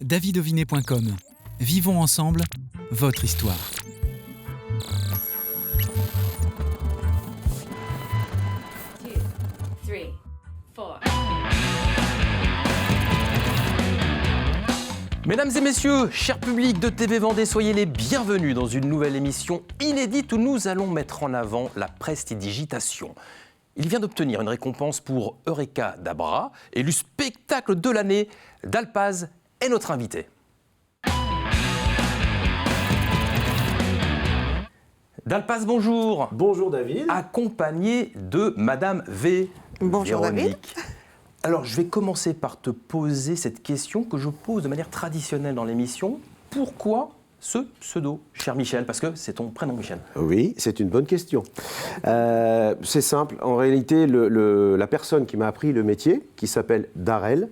davidovinet.com. Vivons ensemble votre histoire. Mesdames et messieurs, chers publics de TV Vendée, soyez les bienvenus dans une nouvelle émission inédite où nous allons mettre en avant la prestidigitation. Il vient d'obtenir une récompense pour Eureka d'Abra, élu spectacle de l'année. Dalpaz est notre invité. Dalpaz, bonjour. Bonjour David. Accompagné de Madame V. Bonjour Véronique. David. Alors, je vais commencer par te poser cette question que je pose de manière traditionnelle dans l'émission. Pourquoi ce pseudo, cher Michel? Parce que c'est ton prénom, Michel. Oui, c'est une bonne question. C'est simple. En réalité, la personne qui m'a appris le métier, qui s'appelle Darel,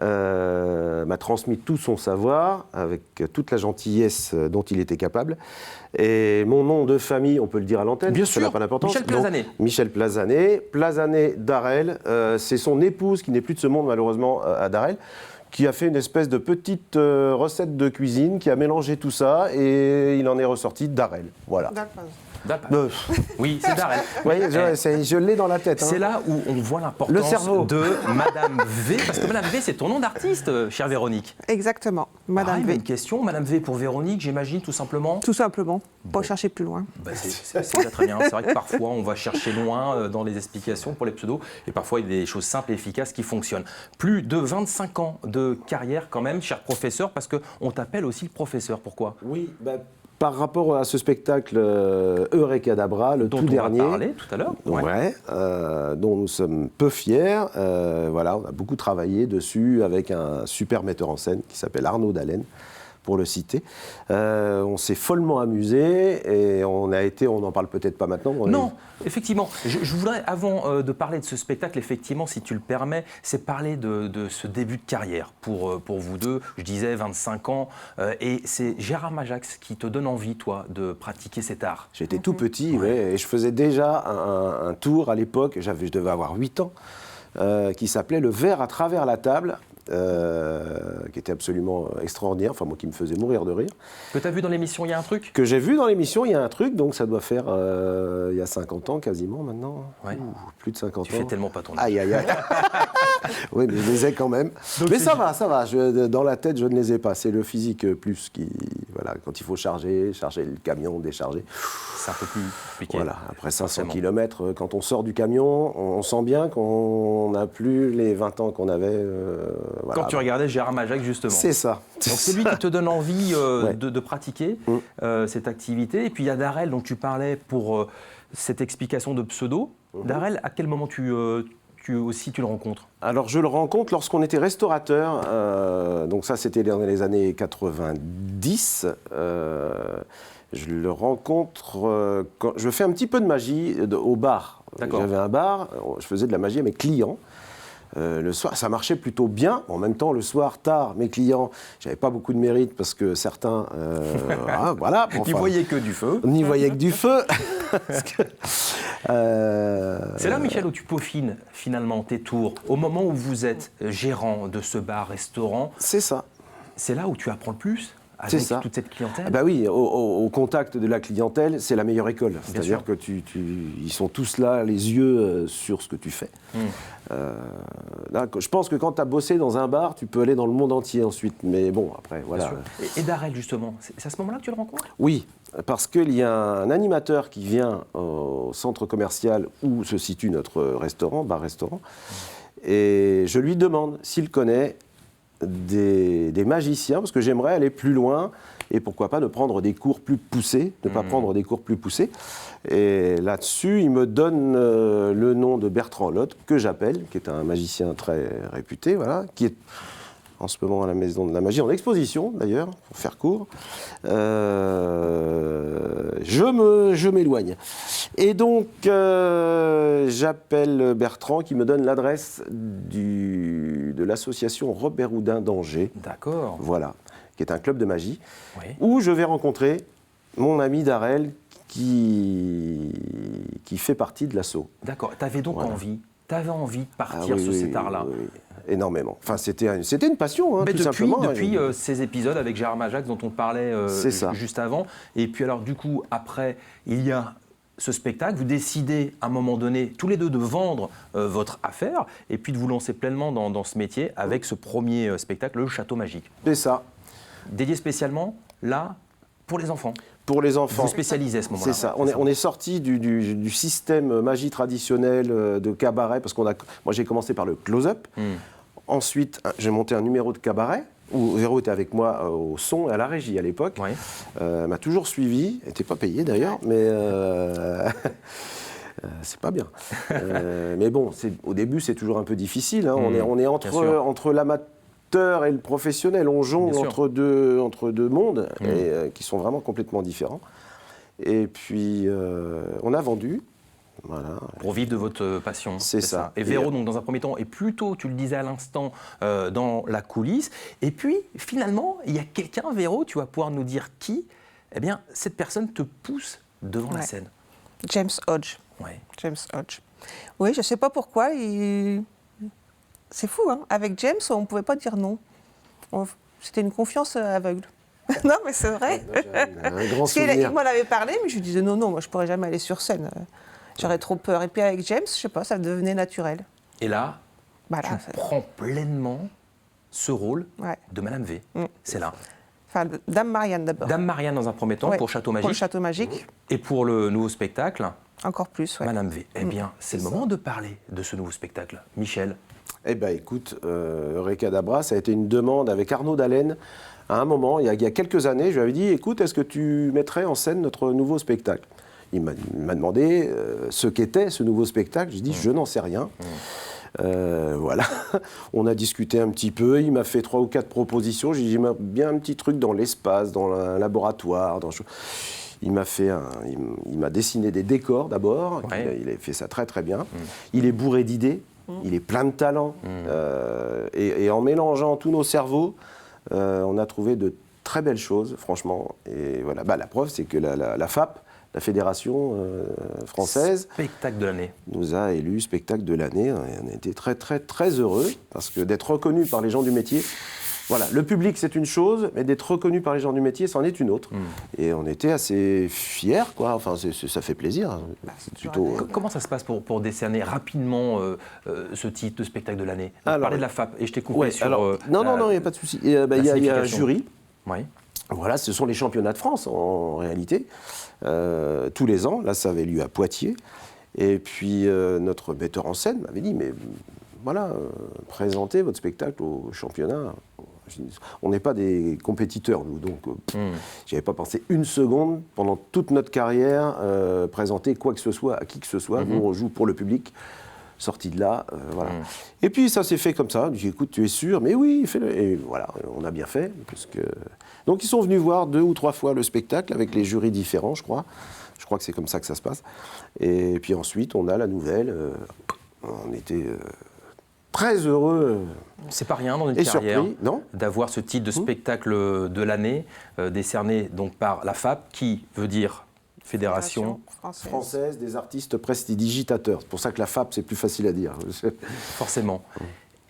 m'a transmis tout son savoir avec toute la gentillesse dont il était capable. Et mon nom de famille, on peut le dire à l'antenne, bien ça sûr, n'a pas d'importance. Michel Plazané. Michel Plazané. Plazané Darel, c'est son épouse qui n'est plus de ce monde malheureusement à Darel, qui a fait une espèce de petite recette de cuisine, qui a mélangé tout ça et il en est ressorti Darel. Voilà. Dalpaz. Oui, c'est Darel. Oui, je l'ai dans la tête. C'est là où on voit l'importance de Madame V, parce que Madame V, c'est ton nom d'artiste, chère Véronique. Exactement, Madame V. Une question, Madame V pour Véronique, j'imagine, tout simplement. Tout simplement, pas chercher plus loin. C'est déjà très bien. C'est vrai que parfois, on va chercher loin dans les explications pour les pseudos, et parfois, il y a des choses simples et efficaces qui fonctionnent. Plus de 25 ans de carrière quand même, cher professeur, parce qu'on t'appelle aussi le professeur. Pourquoi? Oui, par rapport à ce spectacle Eureka d'Abra, le tout dernier, dont on va parler tout à l'heure, dont nous sommes peu fiers. Voilà, on a beaucoup travaillé dessus avec un super metteur en scène qui s'appelle Arnaud Dallène, pour le citer. On s'est follement amusé et on n'en parle peut-être pas maintenant. Non, effectivement. Je voudrais, avant de parler de ce spectacle, effectivement, si tu le permets, c'est parler de ce début de carrière pour vous deux. Je disais 25 ans. Et c'est Gérard Majax qui te donne envie, toi, de pratiquer cet art. J'étais tout petit, et je faisais déjà un tour à l'époque, je devais avoir 8 ans, qui s'appelait Le verre à travers la table. Qui était absolument extraordinaire, enfin moi qui me faisait mourir de rire. Que tu as vu dans l'émission Il y a un truc? Que j'ai vu dans l'émission Il y a un truc, donc ça doit faire il y a 50 ans quasiment maintenant. Ouais. Plus de 50 ans. Tu fais tellement pas ton âge. Aïe aïe aïe. Oui, mais je les ai quand même. Donc mais ça va. Dans la tête, je ne les ai pas. C'est le physique plus qui... Voilà, quand il faut charger le camion, décharger. C'est un peu plus compliqué. Voilà, après 500 km, quand on sort du camion, on sent bien qu'on n'a plus les 20 ans qu'on avait. Quand tu regardais Gérard Majax, justement. C'est ça. Donc c'est lui qui te donne envie de pratiquer cette activité. Et puis il y a Darel dont tu parlais pour cette explication de pseudo. Darel, à quel moment tu le rencontres? Alors je le rencontre lorsqu'on était restaurateur. Donc ça, c'était dans les années 90. Je le rencontre quand je fais un petit peu de magie au bar. J'avais un bar, je faisais de la magie à mes clients. Le soir, ça marchait plutôt bien. En même temps, le soir, tard, mes clients, j'avais pas beaucoup de mérite parce que certains, voilà. N'y voyaient que du feu. N'y voyaient que du feu. C'est là, Michel, où tu peaufines finalement tes tours. Au moment où vous êtes gérant de ce bar-restaurant. C'est ça. C'est là où tu apprends le plus avec toute cette clientèle. Ah bah oui, au contact de la clientèle, c'est la meilleure école. C'est-à-dire que ils sont tous là, les yeux sur ce que tu fais. Là, je pense que quand tu as bossé dans un bar, tu peux aller dans le monde entier ensuite. Mais bon, après, voilà. Et Darel, justement, c'est à ce moment-là que tu le rencontres? Oui, parce qu'il y a un animateur qui vient au centre commercial où se situe notre restaurant, bar-restaurant, et je lui demande s'il connaît des magiciens, parce que j'aimerais aller plus loin et pourquoi pas de prendre des cours plus poussés, ne pas prendre des cours plus poussés. Et là-dessus, il me donne le nom de Bertrand Lotte, que j'appelle, qui est un magicien très réputé, voilà, qui est en ce moment à la Maison de la Magie, en exposition d'ailleurs, pour faire court. Je m'éloigne. Et donc, j'appelle Bertrand qui me donne l'adresse de l'association Robert Houdin d'Angers. D'accord. Voilà, qui est un club de magie, où je vais rencontrer mon ami Darel qui fait partie de l'asso. D'accord. Tu avais donc envie tu avais envie de partir oui, sur oui, cet art-là. oui, oui. Énormément. Enfin, c'était une passion, hein, Mais tout depuis, simplement. ces épisodes avec Gérard Majax dont on parlait C'est ça. juste avant, et puis alors du coup, après, il y a ce spectacle, vous décidez à un moment donné, tous les deux, de vendre votre affaire, et puis de vous lancer pleinement dans ce métier avec ce premier spectacle, Le Château Magique. C'est ça. Dédié spécialement, là, pour les enfants. Pour les enfants. Vous spécialisez à ce moment-là. C'est ça. On est sorti du système magie traditionnel de cabaret, parce moi j'ai commencé par le close-up. Ensuite, j'ai monté un numéro de cabaret, où Véro était avec moi au son et à la régie à l'époque. Ouais. Elle m'a toujours suivi, elle n'était pas payée d'ailleurs, mais c'est pas bien. Mais bon, au début c'est toujours un peu difficile, hein. On est entre l'amateur et le professionnel, on jongle entre deux mondes qui sont vraiment complètement différents. Et puis on a vendu. Voilà. Pour vivre de votre passion. C'est ça. Et Véro, donc, dans un premier temps, est plutôt, tu le disais à l'instant, dans la coulisse. Et puis, finalement, il y a quelqu'un, Véro, tu vas pouvoir nous dire qui. Eh bien, cette personne te pousse devant la scène. James Hodge. Ouais. James Hodge. Oui, je ne sais pas pourquoi. C'est fou, hein. Avec James, on ne pouvait pas dire non. C'était une confiance aveugle. Non, mais c'est vrai. Un grand Parce souvenir. qu'il m'en avait parlé, mais je lui disais non, moi je ne pourrais jamais aller sur scène. J'aurais trop peur. Et puis avec James, je ne sais pas, ça devenait naturel. Et là, Voilà, tu prends pleinement ce rôle de Madame V. C'est là. Enfin, Dame Marianne d'abord. Dame Marianne dans un premier temps, pour Château Magique. Pour le Château Magique. Et pour le nouveau spectacle, encore plus, Madame V. Eh bien, c'est le moment de parler de ce nouveau spectacle. Michel. Eh bien, écoute, Eurecadabra, ça a été une demande avec Arnaud Dallène. À un moment, il y a quelques années, je lui avais dit, écoute, est-ce que tu mettrais en scène notre nouveau spectacle ? Il m'a demandé ce qu'était ce nouveau spectacle. J'ai dit, je n'en sais rien. Voilà. On a discuté un petit peu. Il m'a fait 3 ou 4 propositions. J'ai dit, bien un petit truc dans l'espace, dans un laboratoire. Il m'a dessiné des décors d'abord. Il a fait ça très très bien. Il est bourré d'idées. Il est plein de talent. Et en mélangeant tous nos cerveaux, on a trouvé de très belles choses, franchement. Et voilà. La preuve, c'est que la FAP, la Fédération française, spectacle de l'année, nous a élu spectacle de l'année. Et on a été très très très heureux parce que d'être reconnu par les gens du métier. Voilà, le public c'est une chose, mais d'être reconnu par les gens du métier, c'en est une autre. Et on était assez fiers, quoi. Enfin, ça fait plaisir. C'est plutôt. Comment ça se passe pour décerner rapidement ce titre de spectacle de l'année ? On parlait de la FAP et je t'ai coupé sur. Non, il n'y a pas de souci. Il y a un jury. Oui. Voilà, ce sont les championnats de France en réalité. Tous les ans, là ça avait lieu à Poitiers. Et puis notre metteur en scène m'avait dit, mais voilà, présentez votre spectacle au championnat. On n'est pas des compétiteurs, nous, donc j'y avais pas pensé une seconde pendant toute notre carrière présenter quoi que ce soit à qui que ce soit. Nous, on joue pour le public. Sorti de là, voilà. Et puis ça s'est fait comme ça. J'ai dit, écoute, tu es sûr ? Mais oui, fais-le. Et voilà, on a bien fait. Donc ils sont venus voir 2 ou 3 fois le spectacle avec les jurys différents, je crois. Je crois que c'est comme ça que ça se passe. Et puis ensuite, on a la nouvelle. On était très heureux. C'est pas rien dans une carrière d'avoir ce titre de spectacle de l'année décerné donc par la FAP, qui veut dire Fédération française des artistes prestidigitateurs. C'est pour ça que la FAP, c'est plus facile à dire. Forcément.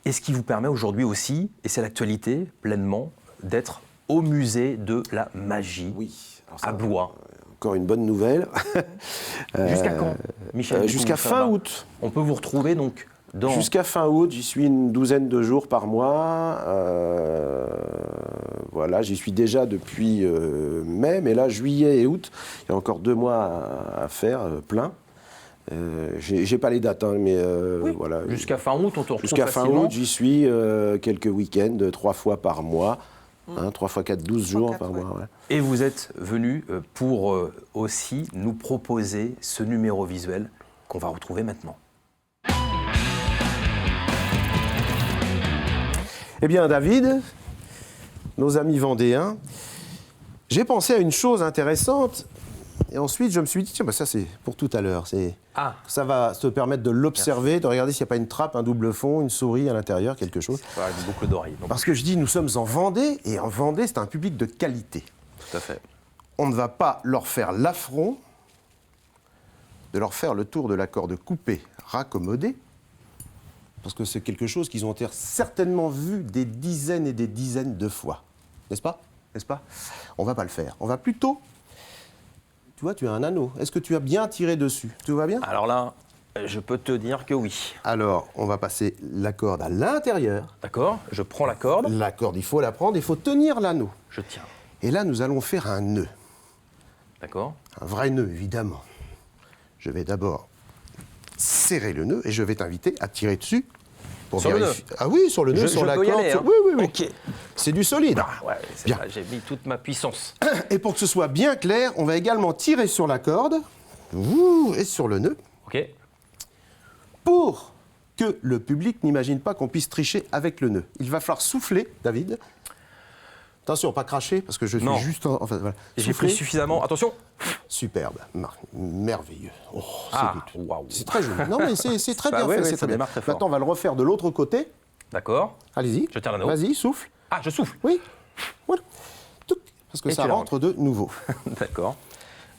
Et ce qui vous permet aujourd'hui aussi, et c'est l'actualité pleinement, d'être au musée de la magie à Blois. Encore une bonne nouvelle. Jusqu'à quand, Michel ? Jusqu'à fin août. On peut vous retrouver donc Jusqu'à fin août, j'y suis une douzaine de jours par mois. Voilà, j'y suis déjà depuis mai, mais là, juillet et août, il y a encore 2 mois à faire, plein. J'ai pas les dates, hein, mais voilà. Jusqu'à fin août, on te retrouve Jusqu'à facilement. fin août, j'y suis quelques week-ends, 3 fois par mois. 3 fois 4, 12 jours par mois. Ouais. Et vous êtes venu pour aussi nous proposer ce numéro visuel qu'on va retrouver maintenant. Eh bien, David, nos amis vendéens, j'ai pensé à une chose intéressante. Et ensuite, je me suis dit, tiens, ça c'est pour tout à l'heure. Ça va te permettre de l'observer, de regarder s'il n'y a pas une trappe, un double fond, une souris à l'intérieur, quelque chose. Une boucle d'oreille. Parce que je dis, nous sommes en Vendée, et en Vendée, c'est un public de qualité. Tout à fait. On ne va pas leur faire l'affront de leur faire le tour de la corde coupée, raccommodée, parce que c'est quelque chose qu'ils ont certainement vu des dizaines et des dizaines de fois. N'est-ce pas? N'est-ce pas? On ne va pas le faire. On va plutôt... Tu vois, tu as un anneau. Est-ce que tu as bien tiré dessus? Tout va bien? Alors là, je peux te dire que oui. Alors, on va passer la corde à l'intérieur. D'accord, je prends la corde. La corde, il faut la prendre, il faut tenir l'anneau. Je tiens. Et là, nous allons faire un nœud. D'accord. Un vrai nœud, évidemment. Je vais d'abord serrer le nœud et je vais t'inviter à tirer dessus pour Sur le vérifier. Ah oui, sur le nœud, sur la peux y corde. aller, hein. Oui, oui, oui. Ok. C'est du solide. Ah ouais, c'est Bien. là, j'ai mis toute ma puissance. Et pour que ce soit bien clair, on va également tirer sur la corde et sur le nœud Ok. pour que le public n'imagine pas qu'on puisse tricher avec le nœud. Il va falloir souffler, David. Attention, pas cracher, parce que je suis Non. juste... Enfin, voilà. J'ai Souffler. pris suffisamment. Attention. Superbe, merveilleux. Oh, c'est Ah, good. waouh. C'est très joli. Non, mais c'est très Bah bien ouais, fait. ouais, c'est ça très bien. démarre très fort. Maintenant, on va le refaire de l'autre côté. D'accord. Allez-y. Je tiens l'anneau. Vas-y, souffle. Ah, je souffle. Oui. Voilà. Touc. Parce que Et ça tu la rentre de nouveau. D'accord.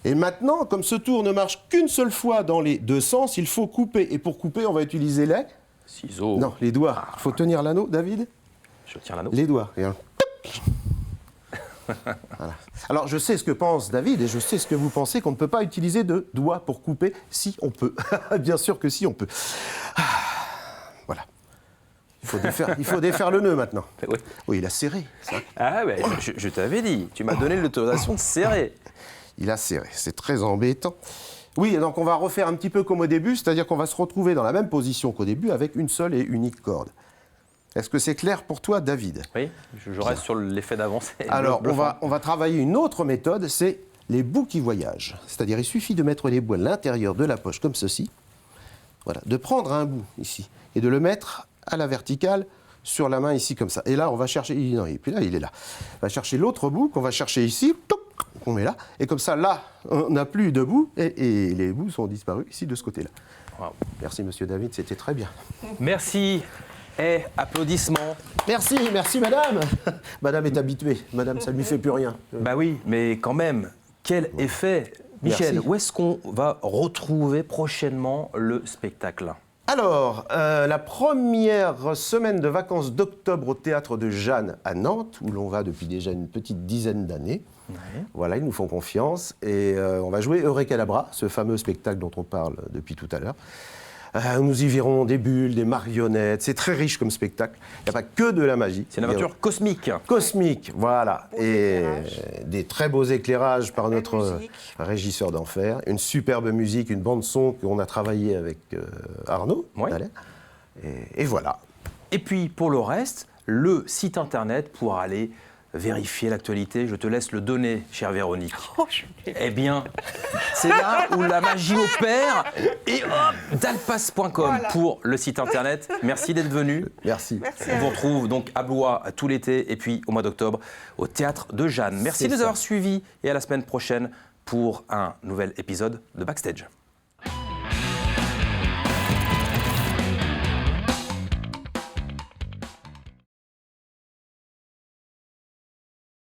Et maintenant, comme ce tour ne marche qu'une seule fois dans les deux sens, il faut couper. Et pour couper, on va utiliser les... Ciseaux. Non, les doigts. Il faut tenir l'anneau, David. Je tiens l'anneau. Les doigts. Et un touc. Voilà. Alors, je sais ce que pense David et je sais ce que vous pensez qu'on ne peut pas utiliser de doigts pour couper. Si, on peut. Bien sûr que si, on peut. Ah, voilà. Il faut défaire le nœud maintenant. Oui. Oui, il a serré. Ça. Ah ouais, je t'avais dit. Tu m'as donné l'autorisation de serrer. Il a serré. C'est très embêtant. Oui, donc on va refaire un petit peu comme au début, c'est-à-dire qu'on va se retrouver dans la même position qu'au début avec une seule et unique corde. Est-ce que c'est clair pour toi, David? Oui, je reste sur l'effet d'avance. Alors, on va travailler une autre méthode, c'est les bouts qui voyagent. C'est-à-dire, il suffit de mettre les bouts à l'intérieur de la poche, comme ceci. Voilà, de prendre un bout, ici, et de le mettre à la verticale sur la main, ici, comme ça. Et là, on va chercher... Non, et puis là, il est là. On va chercher l'autre bout qu'on va chercher ici, qu'on met là. Et comme ça, là, on n'a plus de bout, et les bouts sont disparus ici, de ce côté-là. Wow. Merci, monsieur David, c'était très bien. Merci. Et applaudissements. Merci, merci, madame. Madame est habituée. Madame, ça ne lui fait plus rien. Bah oui, mais quand même, quel effet. Michel, Merci. où est-ce qu'on va retrouver prochainement le spectacle? Alors, la première semaine de vacances d'octobre au Théâtre de Jeanne à Nantes, où l'on va depuis déjà une petite dizaine d'années. Ouais. Voilà, ils nous font confiance. Et on va jouer Eurécalabra, ce fameux spectacle dont on parle depuis tout à l'heure. Nous y verrons des bulles, des marionnettes. C'est très riche comme spectacle. Il n'y a pas que de la magie. C'est une aventure cosmique. Cosmique, voilà. Beaux Et éclairages. des très beaux éclairages par Belle notre musique. régisseur d'enfer. Une superbe musique, une bande-son qu'on a travaillé avec Arnaud. Ouais. Dallaire. Et voilà. Et puis, pour le reste, le site internet pour aller vérifier l'actualité. Je te laisse le donner, chère Véronique. Oh, Eh bien, c'est là où la magie opère. Et hop, dalpas.com Voilà. pour le site internet. Merci d'être venu. Merci. Merci On à vous vous. retrouve donc à Blois tout l'été et puis au mois d'octobre au Théâtre de Jeanne. Merci C'est de nous ça. avoir suivis et à la semaine prochaine pour un nouvel épisode de Backstage.